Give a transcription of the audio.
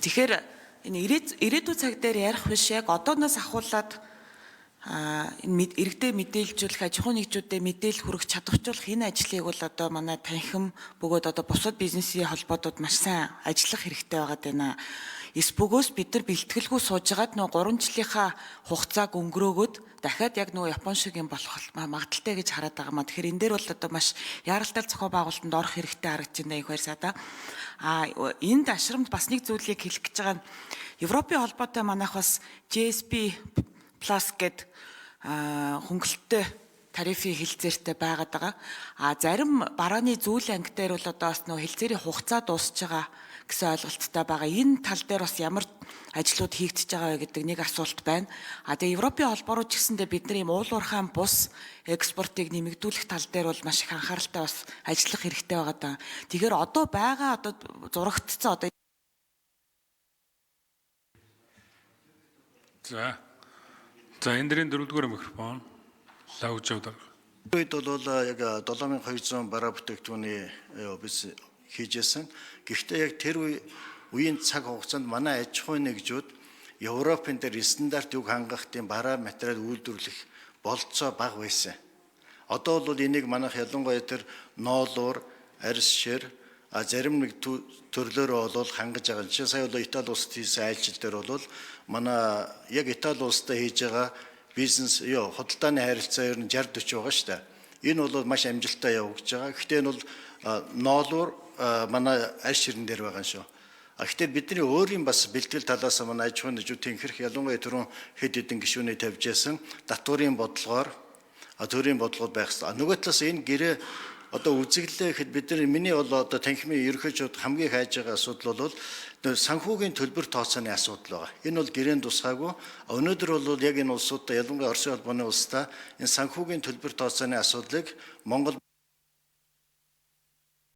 Тэгэхээр энэ ирээдүйн цаг дээр ярих биш, яг одооноос ахуулаад энэ иргэдэд мэдээлжүүлэх, аж ахуйн нэгжүүдэд мэдээлэл хүргэх чадварчуулах энэ ажлыг бол одоо манай танхим бөгөөд одоо бусад бизнесийн холбоодууд маш сайн ажиллах хэрэгтэй байгаад байна. Эс бөгөөс бид нар бэлтгэлгүй суужгаад нөгөө 3 жилийнхаа хугацааг өнгөрөөгөөд дахиад яг нөгөө Япон шиг юм болох магадaltaй гэж хараад байгаа маа. Тэгэхээр энэ дээр бол одоо маш яаралтай зохион байгуулалтанд орох хэрэгтэй харагдаж байна их баярсаа. Энд ашрамд бас нэг зүйлийг хэлэх гэж байгаа нь Европын холбоотой манайх бас GSP Plus гэд хөнгөлөлттэй тарифын хэлцээртэй байгаад байгаа. Зарим барааны зүйл анги дээр бол одоо бас нөгөө хэлцээрийн хугацаа дуусж байгаа гэсэн ойлголттой байгаа. Энэ тал дээр бас ямар ажлууд хийгдэж байгаа вэ гэдэг нэг асуулт байна. Тэгээ Европын холбоороо ч гэсэндээ бид нар ийм уулуурхайн бус экспортыг нэмэгдүүлэх тал дээр бол маш их анхааралтай бас ажиллах хэрэгтэй байгаа даа. Тэгэхээр одоо байгаа одоо зурагдцсан одоо За энэ дэрийн 4-р микрофон лавжууд. Үед бол яг 7200 бараа бүтээгдэхүүний biz хийжсэн. Гэхдээ яг тэр үеийн цаг хугацаанд манай аж ахуйн нэгжүүд Европын дээр стандарт юг хангах тийм бараа материал үйлдвэрлэх болцоо бага байсан. Одоо бол энийг манайх ялангуяа тэр ноолуур, арьс шир, зарим нэг төрлөөрөө бол хангаж байгаа. Жишээ сая бол Итали улсад хийсэн айлчил дээр бол манай яг Итали улстай хийж байгаа бизнес худалдааны харилцаа ер нь 60-40 байгаа шүү дээ. Энэ бол маш амжилттай явагдаж байгаа. Гэхдээ энэ бол ноолуур манай арьс ширэн дээр байгаа шүү. Гэхдээ бидний өөрийн бас бэлтгэл талаас манай аж ахуйн нэгжүүдийн хэрэг ялангуяа түрүүн хэд хэдэн гишүүний тавьж яасан татварын бодлогоор төрийн бодлогод байх хэрэгтэй. Нөгөө талаас энэ гэрээ одоо үзэглэлээ гэхэд бид нар миний бол одоо танхимын ерөнхийдөө хамгийн хайж байгаа асуудал бол санхүүгийн төлбөр тооцооны асуудал байгаа. Энэ бол гэрээнд тусгаагүй. Өнөөдөр бол яг энэ улсуудаа ялангуяа Оросын холбооны улстай энэ санхүүгийн төлбөр тооцооны асуудлыг Монгол